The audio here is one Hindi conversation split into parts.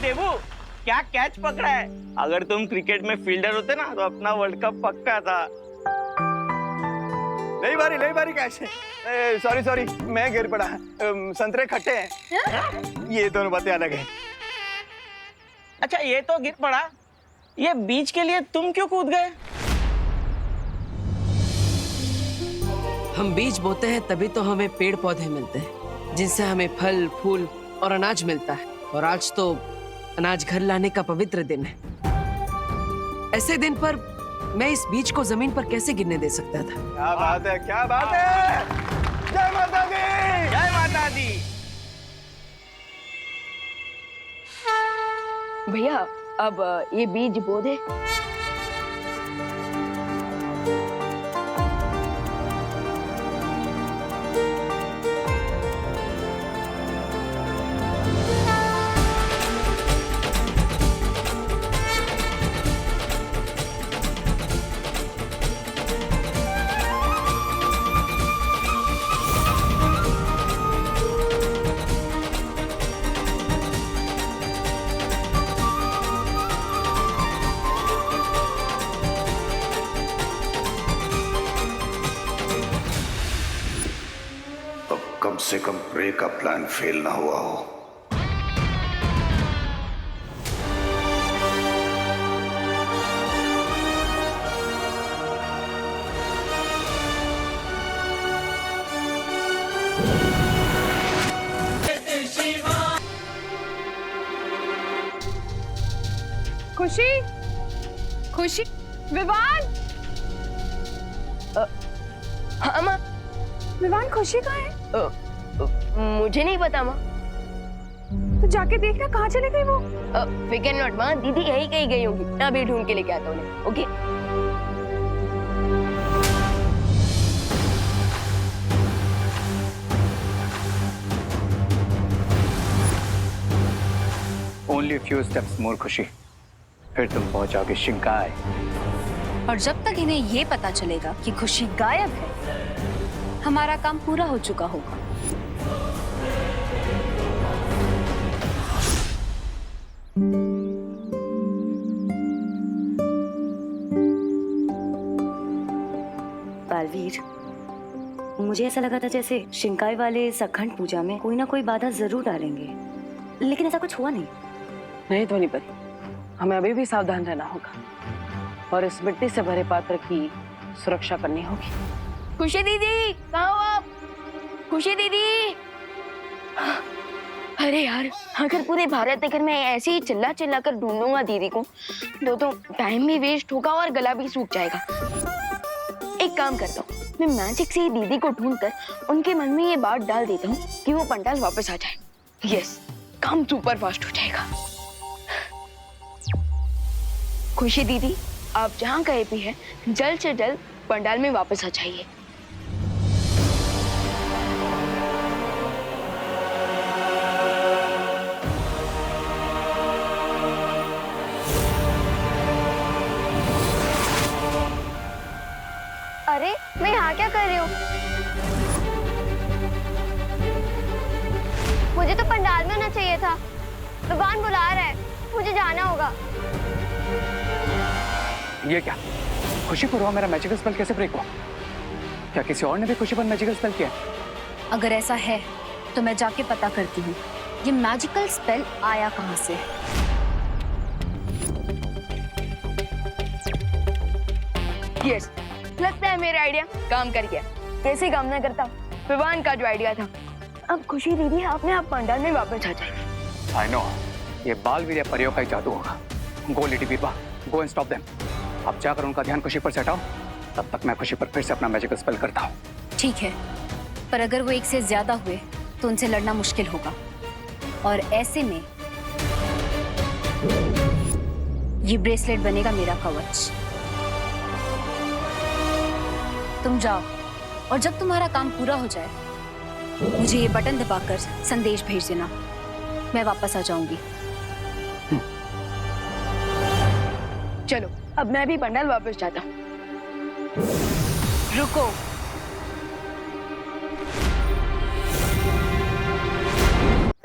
देबू, क्या कैच पकड़ा है। अगर तुम क्रिकेट में फील्डर होते ना तो अपना वर्ल्ड कप पक्का था। नहीं बारी कैच। सॉरी मैं गिर पड़ा। संतरे खट्टे हैं। ये दोनों बातें अलग है। अच्छा ये तो गिर पड़ा, ये बीज के लिए तुम क्यों कूद गए? हम बीज बोते हैं तभी तो हमें पेड़ पौधे मिलते हैं, जिनसे हमें फल फूल और अनाज मिलता है। और आज तो अनाज घर लाने का पवित्र दिन है। ऐसे दिन पर मैं इस बीज को जमीन पर कैसे गिरने दे सकता था? क्या बात है, क्या बात है। जय माता दी, जय माता दी। भैया अब ये बीज बो दे। कम से कम प्रे का प्लान फेल ना हुआ हो। खुशी, खुशी, विवान। हाँ माँ। विवान, खुशी कहाँ है? मुझे नहीं पता माँ। तो जाके देखना कहाँ चली गई वो। फिकर नॉट माँ, दीदी यही कहीं गई होगी। मैं अभी ढूंढ के लेके आता हूँ। ओके। ओनली फ्यू स्टेप्स मोर खुशी, फिर तुम पहुंचोगे शिंकाई। और जब तक इन्हें ये पता चलेगा कि खुशी गायब है, हमारा काम पूरा हो चुका होगा। बालवीर, मुझे ऐसा लगा था जैसे शिंकाई वाले इस अखंड पूजा में कोई ना कोई बाधा जरूर डालेंगे, लेकिन ऐसा कुछ हुआ नहीं। नहीं ध्वनि परी, हमें अभी भी सावधान रहना होगा और इस मिट्टी से भरे पात्र की सुरक्षा करनी होगी। खुशी दीदी, कहाँ हो आप? खुशी दीदी। अरे यार, अगर पूरे भारत नगर में ऐसे ही चिल्ला चिल्ला कर ढूंढूंगा दीदी को तो टाइम भी वेस्ट होगा और गला भी सूख जाएगा। एक काम करता हूँ, मैं मैजिक से ही दीदी को ढूंढकर उनके मन में ये बात डाल देता हूँ कि वो पंडाल वापस आ जाए। यस, काम सुपर फास्ट हो जाएगा। खुशी दीदी, आप जहाँ कहीं भी हैं, जल्द से जल्द पंडाल में वापस आ जाइए। अरे मैं यहाँ क्या कर रही हूँ? मुझे तो पंडाल में होना चाहिए था। भगवान बुला रहा है, मुझे जाना होगा। ये क्या? खुशी पर हुआ मेरा मैजिकल स्पेल कैसे ब्रेक हुआ? क्या किसी और ने भी खुशी पर मैजिकल स्पेल किया? अगर ऐसा है तो मैं जाके पता करती हूँ ये मैजिकल स्पेल आया कहाँ से। यस, लगता है मेरा आइडिया काम कर गया। कैसे काम ना करता, विवान का जो आइडिया था। अब खुशी दीदी अपने आप पंडाल में वापस आ जाएगी। आई नो, ये बालवीर परियों का ही जादू होगा। गो लेडी बीरबा, गो एंड स्टॉप देम। अब जाकर उनका ध्यान खुशी पर से हटाओ, तब तक मैं खुशी पर फिर से अपना मैजिकल स्पेल करता हूँ। ठीक है, पर अगर वो एक से ज्यादा हुए तो उनसे लड़ना मुश्किल होगा, और ऐसे में ये ब्रेसलेट बनेगा मेरा कवच। तुम जाओ, और जब तुम्हारा काम पूरा हो जाए मुझे ये बटन दबाकर संदेश भेज देना, मैं वापस आ जाऊंगी। चलो, अब मैं भी पंडाल वापस जाता हूँ। रुको,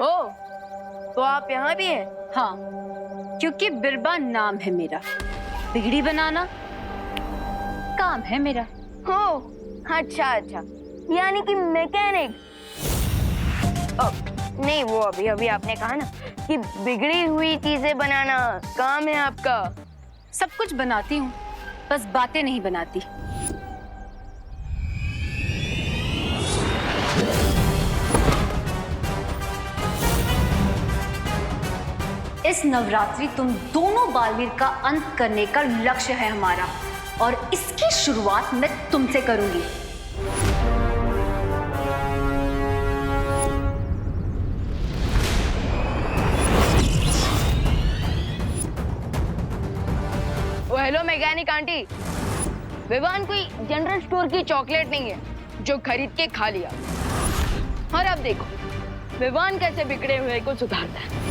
ओ, तो आप यहाँ भी हैं? हाँ, क्योंकि बिरबा नाम है मेरा, बिगड़ी बनाना काम है मेरा। हो, अच्छा अच्छा, यानी कि मैकेनिक। नहीं, वो अभी अभी आपने कहा ना कि बिगड़ी हुई चीजें बनाना काम है आपका। सब कुछ बनाती हूँ, बस बातें नहीं बनाती। इस नवरात्रि तुम दोनों बालवीर का अंत करने का लक्ष्य है हमारा, और इसकी शुरुआत मैं तुमसे करूंगी। हेलो मैकेनिक आंटी, विवान कोई जनरल स्टोर की चॉकलेट नहीं है जो खरीद के खा लिया। और अब देखो विवान कैसे बिगड़े हुए को सुधारता है।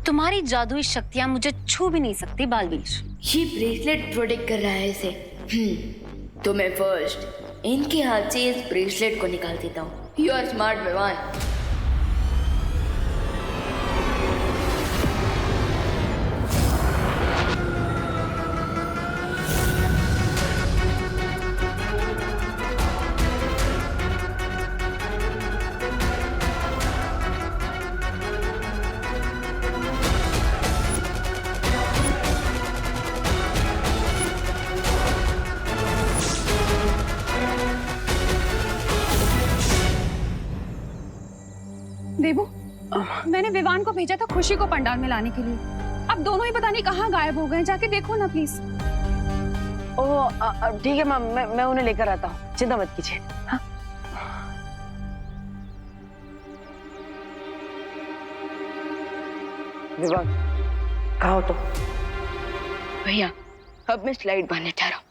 तुम्हारी जादुई शक्तियां मुझे छू भी नहीं सकती बालवीर। ये ब्रेसलेट प्रोटेक्ट कर रहा है इसे। तो मैं फर्स्ट इनके हाथ से इस ब्रेसलेट को निकाल देता हूँ। You are smart Vivaan. Debu, मैंने विवान को भेजा था खुशी को पंडाल में लाने के लिए। अब दोनों ही पता नहीं कहाँ गायब हो गए, जाके देखो ना प्लीज। ओह ठीक है मैम, मैं उन्हें लेकर आता हूँ, चिंता मत कीजिए। हाँ? विवान कहाँ हो तुम? भैया अब मैं स्लाइड बनने जा रहा हूँ।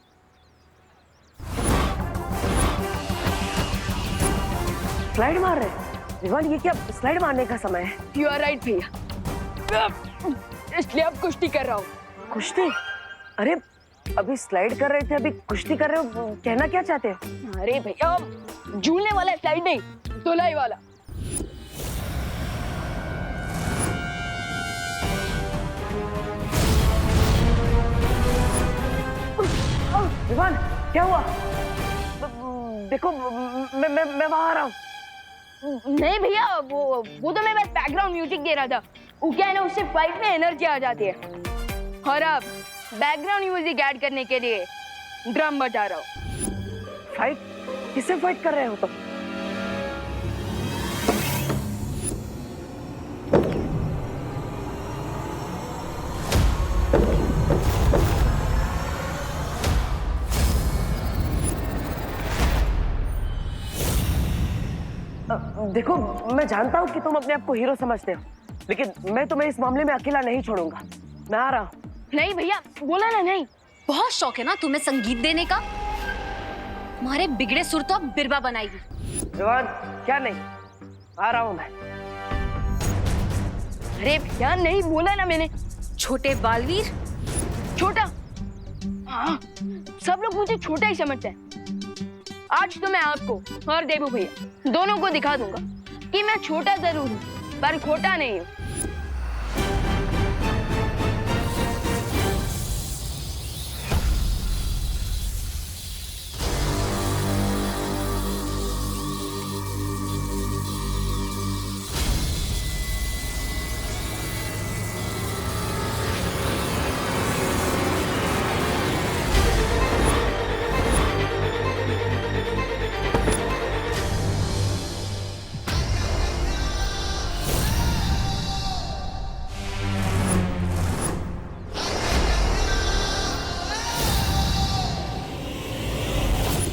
स्लाइड मार रहे हैं? विवान ये क्या स्लाइड मारने का समय है? यू आर राइट भैया, इसलिए अब कुश्ती कर रहा हूँ। कुश्ती? अरे अभी स्लाइड कर रहे थे, अभी कुश्ती कर रहे हो, कहना क्या चाहते हो? अरे भैया झूलने वाला स्लाइड नहीं, धुलाई वाला। विवान क्या हुआ? देखो मैं वहां आ रहा हूँ। नहीं भैया, वो तो मैं बस बैकग्राउंड म्यूजिक दे रहा था। वो क्या है ना, उससे फाइट में एनर्जी आ जाती है। और अब बैकग्राउंड म्यूजिक ऐड करने के लिए ड्रम बजा रहा हूँ। फाइट? किससे फाइट कर रहे हो तुम? देखो मैं जानता हूँ कि तुम अपने आप को हीरो समझते हो, लेकिन मैं तुम्हें इस मामले में अकेला नहीं छोड़ूंगा। मैं आ रहा हूँ। नहीं भैया, बोला ना नहीं। बहुत शौक है ना तुम्हें संगीत देने का? तुम्हारे बिगड़े सुर तो अब बिरबा बनाएगी। विवान क्या नहीं, आ रहा हूँ मैं। अरे भैया नहीं, बोला ना मैंने। छोटे बालवीर? छोटा? हाँ, सब लोग मुझे छोटा ही समझते हैं। आज तो मैं आपको और देबू भैया दोनों को दिखा दूंगा कि मैं छोटा जरूर हूँ पर खोटा नहीं हूँ।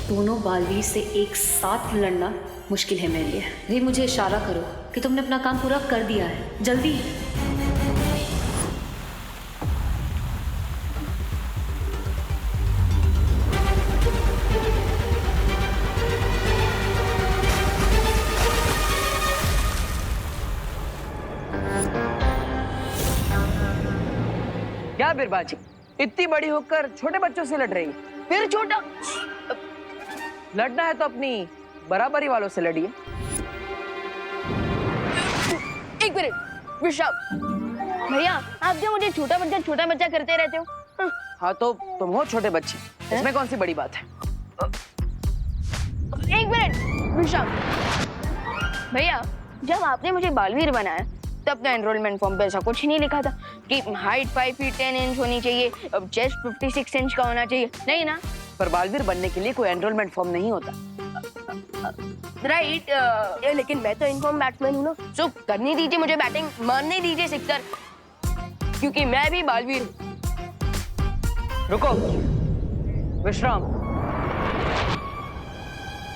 दोनों बालवीर से एक साथ लड़ना मुश्किल है मेरे लिए। रे मुझे इशारा करो कि तुमने अपना काम पूरा कर दिया है, जल्दी। बिरबाजी, इतनी बड़ी होकर छोटे बच्चों से लड़ रही है। फिर छोटा। लड़ना है तो अपनी बराबरी वालों से लड़िए। एक मिनट विशाल भैया, आप जो मुझे छोटा बच्चा करते रहते हो। हाँ तो तुम हो छोटे बच्चे, इसमें कौन सी बड़ी बात है? एक मिनट विशाल भैया, जब आपने मुझे बालवीर बनाया तब तो एनरोलमेंट फॉर्म पे ऐसा कुछ नहीं लिखा था कि हाइट 5 फीट 10 इंच होनी चाहिए, अब चेस्ट 56 इंच का होना चाहिए, नहीं ना? पर बालवीर बनने के लिए कोई एनरोलमेंट फॉर्म नहीं होता। राइट, लेकिन मैं तो इनफॉर्म बैट्समैन हूँ ना, सो करने दीजिए मुझे बैटिंग, मारने दीजिए सिक्सर, क्योंकि मैं भी बालवीर हूँ। रुको, विश्राम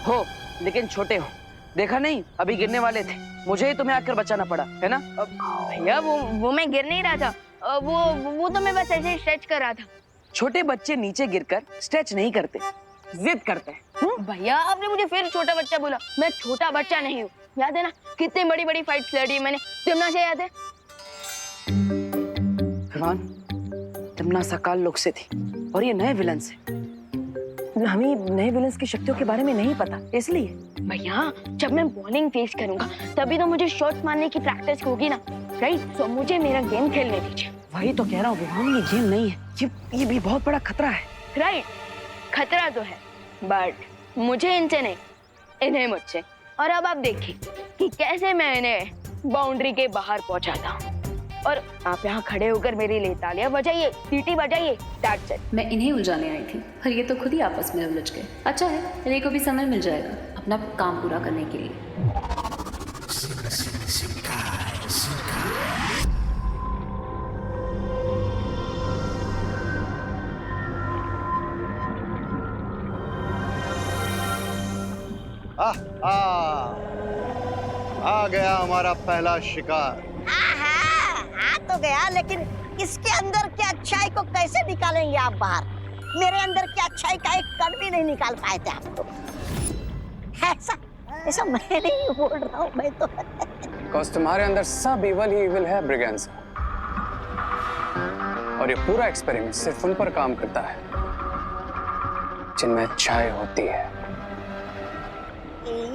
हो लेकिन छोटे हो, देखा नहीं अभी गिरने वाले थे, मुझे ही तुम्हें आकर बचाना पड़ा है ना? भैया वो मैं गिर नहीं रहा था, वो तो मैं बस ऐसे स्ट्रेच कर रहा था। छोटे बच्चे नीचे गिरकर स्ट्रेच नहीं करते, जिद करते हैं। भैया आपने मुझे फिर छोटा बच्चा बोला, मैं छोटा बच्चा नहीं हूँ, याद है ना कितनी बड़ी बड़ी फाइट्स लड़ी है मैंने, तिमना से याद है? भगवान, तिमना सकाल लोग से थी और ये नए विलन से, हमें नए विलन्स की शक्तियों के बारे में नहीं पता, इसलिए। भैया जब मैं बॉलिंग फेस करूंगा तभी तो मुझे शॉट्स मारने की प्रैक्टिस होगी ना, राइट? तो मुझे मेरा गेम खेलने दीजिए। वही तो कह रहा हूँ भगवान, ये गेम नहीं है, ये भी बहुत बड़ा खतरा है। राइट, खतरा तो है, बट मुझे इनसे नहीं, इन्हें मुझसे। और अब आप देखिए कि कैसे मैं इन्हें बाउंड्री के बाहर पहुंचाता हूँ। और आप यहाँ खड़े होकर मेरे लिए तालियां बजाइए, सीटी बजाइए, दैट्स इट। मैं इन्हें उलझाने आई थी, पर ये तो खुद ही आपस में उलझ गए। अच्छा है, रे को भी समय मिल जाएगा अपना काम पूरा करने के लिए। आ गया हमारा पहला शिकार। आ तो गया, लेकिन इसके अंदर की अच्छाई को कैसे निकालेंगे आप बाहर? मेरे अंदर की अच्छाई का एक कण भी नहीं निकाल पाए थे आप तो। ऐसा मैं नहीं बोल रहा हूँ, मैं तो बिकॉज़ तुम्हारे अंदर सब इवल ही इवल है ब्रिगेंस, और ये पूरा एक्सपेरिमेंट सिर्फ उन पर काम करता है जिनमें अच्छाई होती है।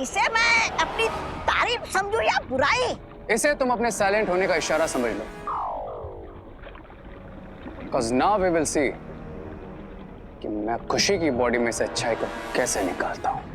इसे मैं अपनी तारीफ समझूं या बुराई? इसे तुम अपने साइलेंट होने का इशारा समझ लो, Because now we will see कि मैं खुशी की बॉडी में से अच्छाई को कैसे निकालता हूं।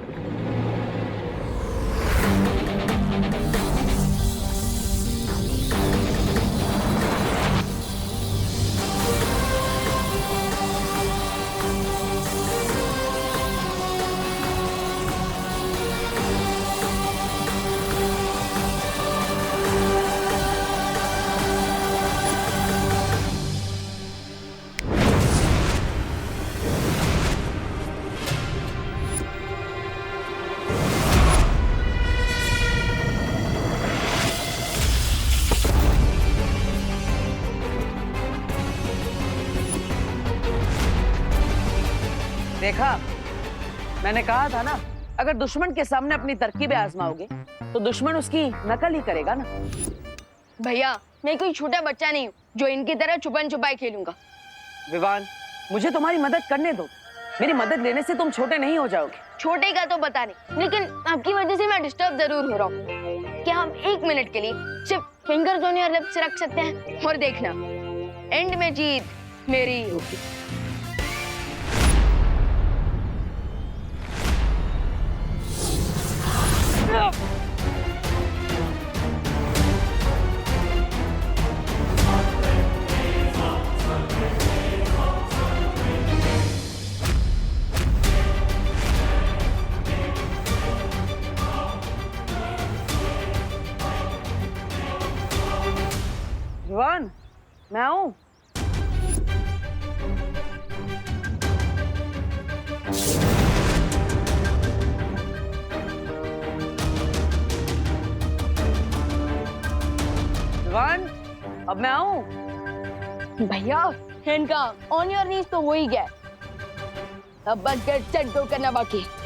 देखा, मैंने कहा था ना, अगर दुश्मन के सामने अपनी तरकीबें आजमाओगे तो दुश्मन उसकी नकल ही करेगा ना। भैया मैं कोई छोटा बच्चा नहीं हूँ जो इनकी तरह छुपन छुपाई खेलूंगा। विवान, मुझे तुम्हारी मदद करने दो, मेरी मदद लेने से तुम छोटे नहीं हो जाओगे। छोटे का तो पता नहीं, लेकिन आपकी वजह से मैं डिस्टर्ब जरूर हो रहा हूँ। क्या हम 1 मिनट के लिए सिर्फ फिंगर्स ऑन योर लिप्स रख सकते हैं? और देखना, एंड में जीत मेरी होगी। विवान, मैं आऊं? विवान, अब मैं आऊं? भैया इनका ऑन योर नीज तो हो ही गया, अब बस गेट सेट गो करना बाकी है।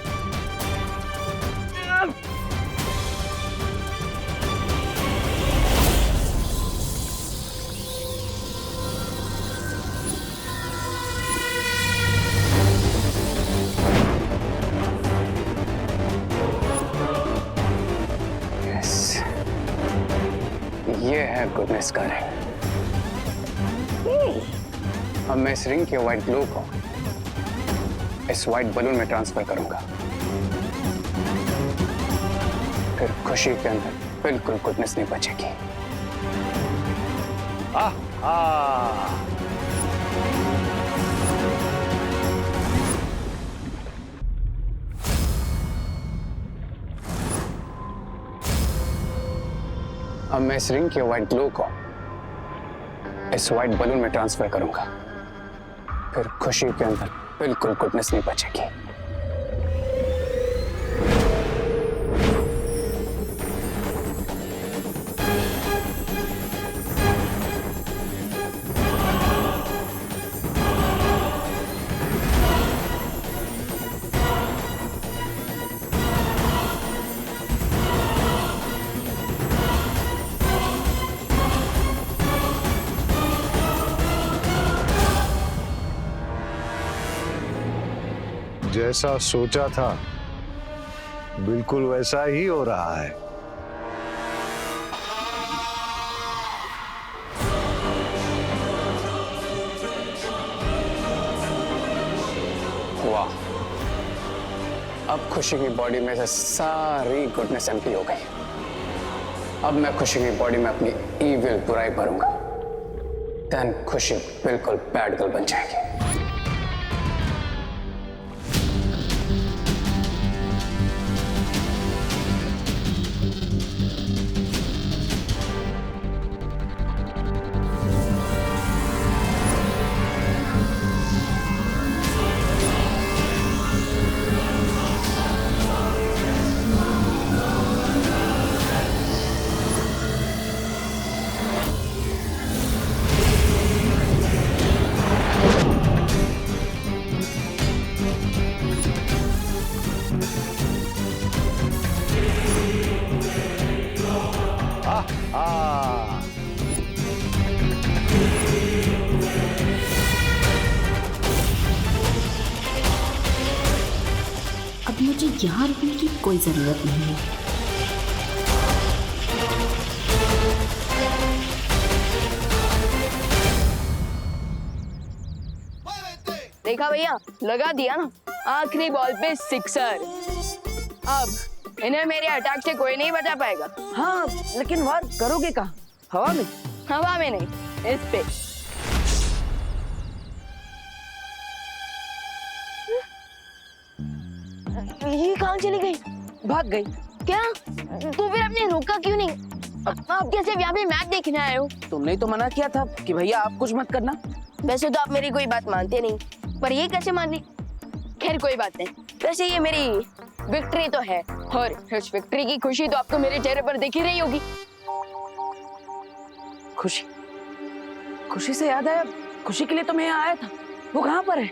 है गुडनेस का रिंग। अब मैं इस रिंग के व्हाइट ग्लो को इस व्हाइट बलून में ट्रांसफर करूंगा, फिर खुशी के अंदर बिल्कुल गुडनेस नहीं बचेगी। अब मैं इस रिंग के व्हाइट ग्लो को इस व्हाइट बलून में ट्रांसफर करूंगा, फिर खुशी के अंदर बिल्कुल गुडनेस नहीं बचेगी। जैसा सोचा था बिल्कुल वैसा ही हो रहा है। वाह, अब खुशी की बॉडी में से सारी गुडनेस एम्प्टी हो गई। अब मैं खुशी की बॉडी में अपनी ईविल बुराई भरूंगा, देन खुशी बिल्कुल बैड गर्ल बन जाएगी। अब मुझे यहाँ रुकने की कोई जरूरत नहीं है। देखा भैया, लगा दिया ना, आखिरी बॉल पे सिक्सर। अब इन्हें मेरे अटैक से कोई नहीं बचा पाएगा। हाँ, लेकिन वार करोगे कहाँ? हवा में? हवा में नहीं, इस पे। ये कहाँ चली गई? भाग गई। क्या? तो फिर आपने रोका क्यों नहीं? आप कैसे यहाँ पे मैच देखने आए हो? तुमने तो मना किया था कि भैया आप कुछ मत करना। वैसे तो आप मेरी कोई बात मानते नहीं, पर ये कैसे मान ली? खैर कोई बात नहीं। वैसे ये मेरी विक्ट्री तो है, और इस विक्ट्री की खुशी तो आपको मेरे चेहरे पर दिख ही रही होगी। खुशी? खुशी से याद आया, खुशी के लिए तो मैं यहाँ आया था। वो कहाँ पर है?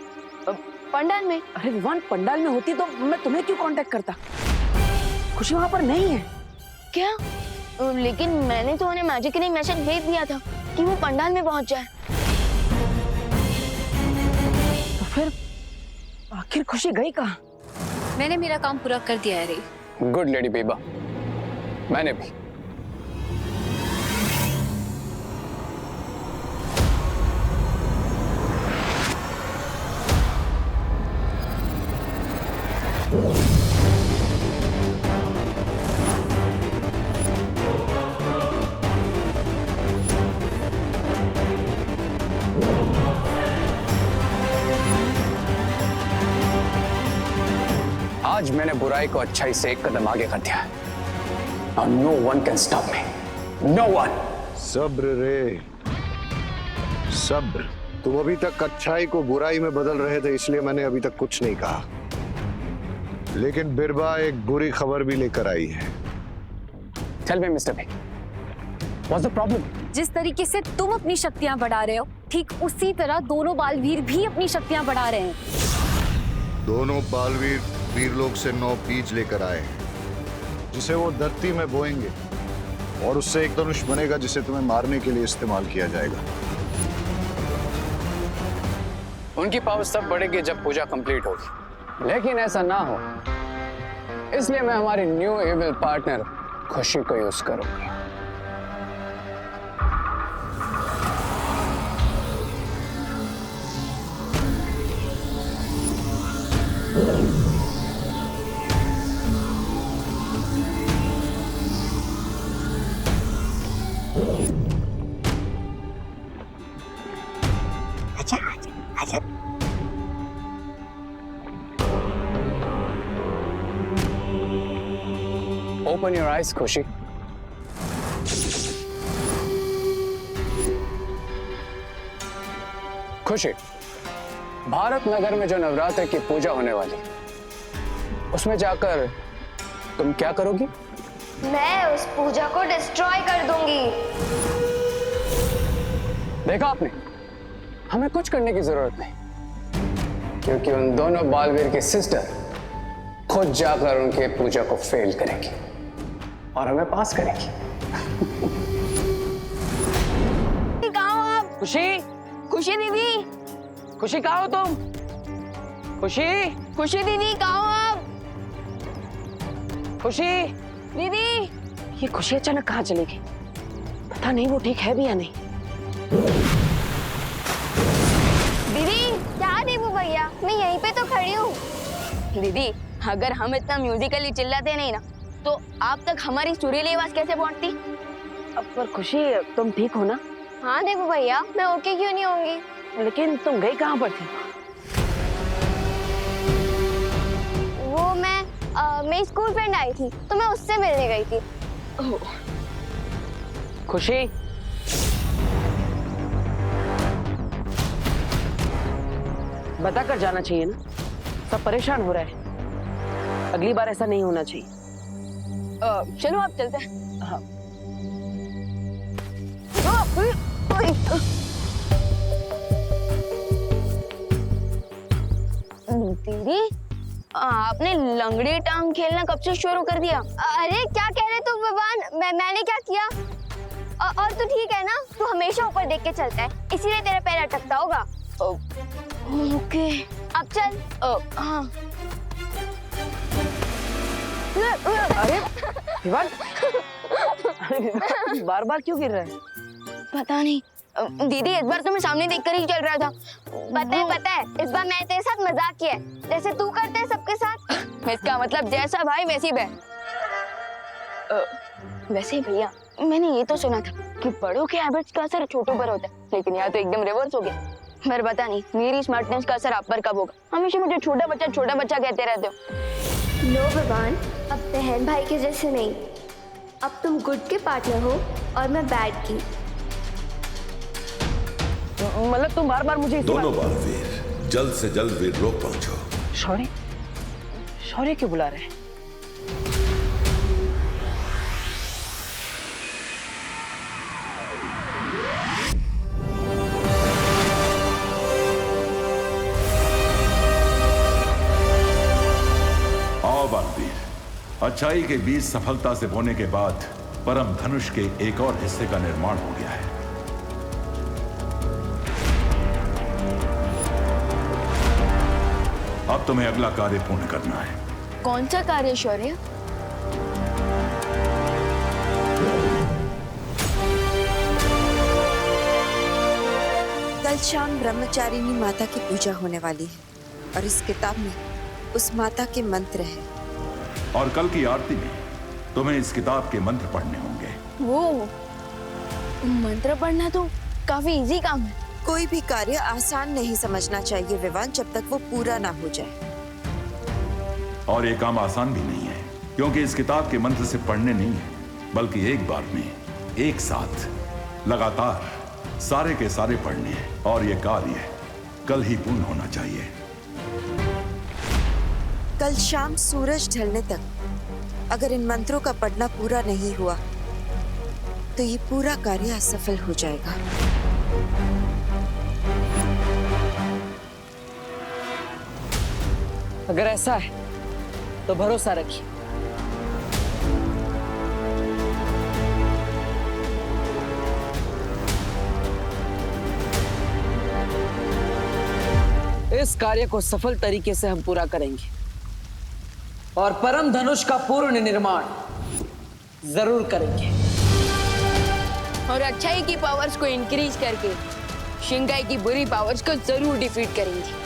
पंडाल में। अरे विवान, पंडाल में होती तो मैं तुम्हें क्यों कांटेक्ट करता? खुशी वहाँ पर नहीं है। क्या? लेकिन मैंने तो उन्हें मैजिकली मैसेज भेज दिया था कि वो पंडाल में पहुंच जाए। तो फिर आखिर खुशी गई कहाँ? मैंने मेरा काम पूरा कर दिया है रे। गुड लेडी बेबा, मैंने भी। आज मैंने बुराई को अच्छाई से एक कदम आगे कर दिया है। Now no one can stop me. No one. सब्र रे, सब्र। तुम अभी तक अच्छाई को बुराई में बदल रहे थे, इसलिए मैंने अभी तक कुछ नहीं कहा। लेकिन बिरबा एक बुरी खबर भी लेकर आई है। Tell me, Mr. B. What's the problem? जिस तरीके से तुम अपनी शक्तियां बढ़ा रहे हो, ठीक उसी तरह दोनों बालवीर भी अपनी शक्तियां बढ़ा रहे हैं। दोनों बालवीर वीरलोक से 9 बीज लेकर आए हैं, जिसे वो धरती में बोएंगे और उससे एक धनुष बनेगा जिसे तुम्हें मारने के लिए इस्तेमाल किया जाएगा। उनकी पावर तब बढ़ेगी जब पूजा कंप्लीट होगी, लेकिन ऐसा ना हो इसलिए मैं हमारी न्यू एविल पार्टनर खुशी को यूज करूंगी। ओपन योर आइज खुशी। खुशी, भारत नगर में जो नवरात्र की पूजा होने वाली, उसमें जाकर तुम क्या करोगी? मैं उस पूजा को डिस्ट्रॉय कर दूंगी। देखा आपने, हमें कुछ करने की जरूरत नहीं, क्योंकि उन दोनों बालवीर की सिस्टर खुद जाकर उनके पूजा को फेल करेगी और हमें पास करेगी। कहाँ हो आप? खुशी, खुशी दीदी, खुशी कहाँ हो तुम? खुशी, खुशी दीदी कहाँ हो आप? खुशी, दीदी, ये खुशी अचानक कहाँ चली गई? पता नहीं वो ठीक है भी या नहीं। दीदी, क्या देबू भैया, मैं यहीं पे तो खड़ी हूँ। दीदी, अगर हम इतना म्यूजिकली चिल्लाते नहीं ना, तो आप तक हमारी सुरीली आवाज कैसे पहुंचती? अब पर खुशी, तुम ठीक हो ना? हाँ देबू भैया, मैं ओके क्यों नहीं होंगी? लेकिन तुम गई कहाँ पर थी? वो मेरी स्कूल फ्रेंड आई थी, तो मैं उससे मिलने गई थी। खुशी, बता कर जाना चाहिए ना, सब परेशान हो रहा है। अगली बार ऐसा नहीं होना चाहिए। चलो आप चलते हैं। हाँ। दीदी, आपने लंगड़ी टांग खेलना कब से शुरू कर दिया? अरे क्या कह रहे तू भगवान, मैंने क्या किया? और तू ठीक है ना? तू हमेशा ऊपर देख के चलता है, इसीलिए तेरा पैर अटकता होगा। ओके, अब चल। हाँ। अरे विवान, बार बार क्यों गिर रहा है? पता नहीं दीदी, इस बार तो मैं सामने देखकर ही चल रहा था। पता है, इस बार मैंने तेरे साथ मजाक किया है, जैसे तू करता है सबके साथ। इसका मतलब जैसा भाई वैसी बहन। वैसे भैया, मैंने ये तो सुना था कि बड़ों के हैबिट्स का असर छोटों पर होता है, लेकिन यहाँ तो एकदम रिवर्स हो गया। पर पता नहीं मेरी स्मार्टनेस का असर आप पर कब होगा। हमेशा मुझे छोटा बच्चा कहते रहते हो। नो भगवान, अब बहन भाई के जैसे नहीं, अब तुम गुड के पार्टनर हो और मैं बैड की। मतलब तुम बार बार मुझे दोनों बालवीर जल्द से जल्द वीर लोग पहुंचो। शौर्य, शौर्य क्यों बुला रहे हैं? आओ बालवीर, अच्छाई के बीज सफलता से बोने के बाद परम धनुष के एक और हिस्से का निर्माण हो गया है। अब तुम्हें अगला कार्य पूर्ण करना है। कौन सा कार्य शौर्य? कल शाम ब्रह्मचारिणी माता की पूजा होने वाली है और इस किताब में उस माता के मंत्र हैं। और कल की आरती में तुम्हें इस किताब के मंत्र पढ़ने होंगे। वो मंत्र पढ़ना तो काफी इजी काम है। कोई भी कार्य आसान नहीं समझना चाहिए विवान, जब तक वो पूरा ना हो जाए। और ये काम आसान भी नहीं है, क्योंकि इस किताब के मंत्र से पढ़ने नहीं है, बल्कि एक बार में एक साथ लगातार सारे के सारे पढ़ने हैं। और ये कार्य कल ही पूर्ण होना चाहिए। कल शाम सूरज ढलने तक अगर इन मंत्रों का पढ़ना पूरा नहीं हुआ तो ये पूरा कार्य असफल हो जाएगा। अगर ऐसा है तो भरोसा रखिए, इस कार्य को सफल तरीके से हम पूरा करेंगे और परम धनुष का पूर्ण निर्माण जरूर करेंगे। और अच्छाई की पावर्स को इंक्रीज करके शिंगाई की बुरी पावर्स को जरूर डिफीट करेंगे।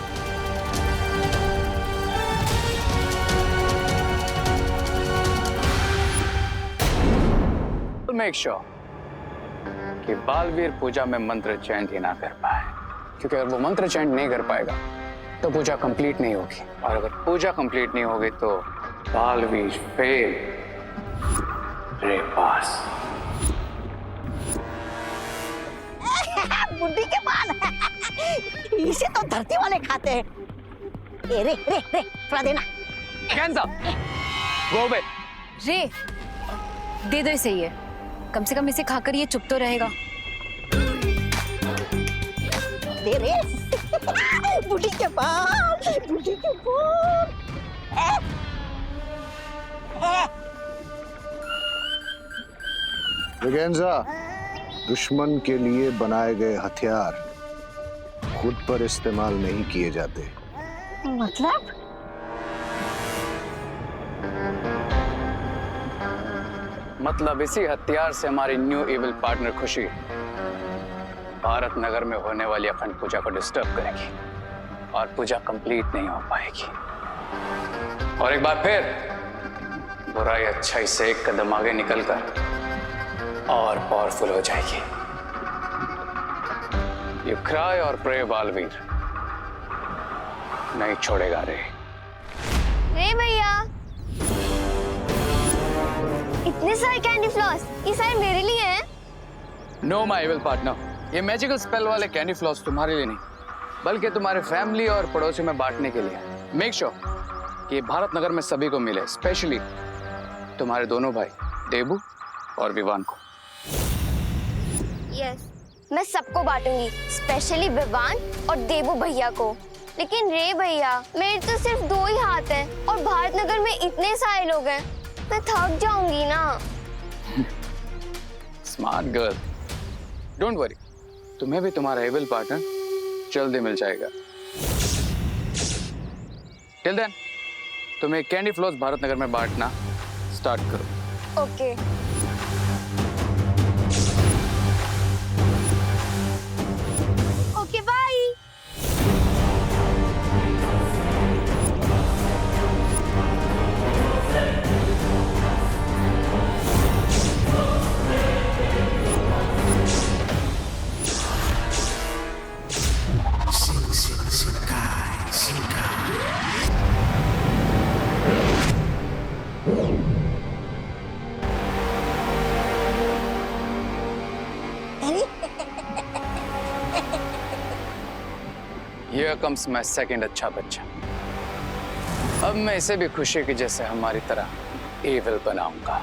मेक श्योर कि बालवीर पूजा में मंत्र चैंट ही ना कर पाए, क्योंकि अगर वो मंत्र चैंट नहीं कर पाएगा तो पूजा कंप्लीट नहीं होगी, और अगर पूजा कंप्लीट नहीं होगी तो बालवीर फेल। रे पास। बुड्ढी के बाल इसे तो धरती वाले खाते हैं। ए, रे रे रे थोड़ा देना। Go away. रे दे दो इसे, ये कम से कम इसे खाकर ये चुप तो रहेगा। दे रे बुड्ढी के बाल, बुड्ढी के बाल। ब्रिगेंजा, दुश्मन के लिए बनाए गए हथियार खुद पर इस्तेमाल नहीं किए जाते। मतलब इसी हथियार से हमारी न्यू इविल पार्टनर खुशी भारत नगर में होने वाली अखंड पूजा को डिस्टर्ब करेगी और पूजा कंप्लीट नहीं हो पाएगी। और एक बार फिर बुराई अच्छाई से एक कदम आगे निकलकर और पावरफुल हो जाएगी। यू क्राई और प्रे बालवीर, नहीं छोड़ेगा रे। रे भैया, इतने सारे कैंडी फ्लॉस, ये सारे मेरे लिए हैं? नो माय इविल पार्टनर, ये मैजिकल स्पेल वाले कैंडी फ्लॉस तुम्हारे लिए नहीं, बल्कि तुम्हारे फैमिली और पड़ोसी में बांटने के लिए। मेक श्योर कि भारत नगर में सभी को मिले, स्पेशली तुम्हारे दोनों भाई देबू और विवान को। यस, मैं सबको बांटूंगी, स्पेशली विवान और देबू भैया को। लेकिन रे भैया, मेरे तो सिर्फ 2 ही हाथ हैं और भारत नगर में इतने सारे लोग हैं, मैं थक जाऊंगी ना। स्मार्ट गर्ल, डोंट वरी, तुम्हें भी तुम्हारा एविल पार्टनर जल्दी मिल जाएगा। टिल देन तुम्हें कैंडी फ्लॉस भारत नगर में बांटना स्टार्ट करो। Okay. Okay bye. Here comes my second अच्छा बच्चा। अब मैं इसे भी खुशी की जैसे हमारी तरह एविल बनाऊंगा।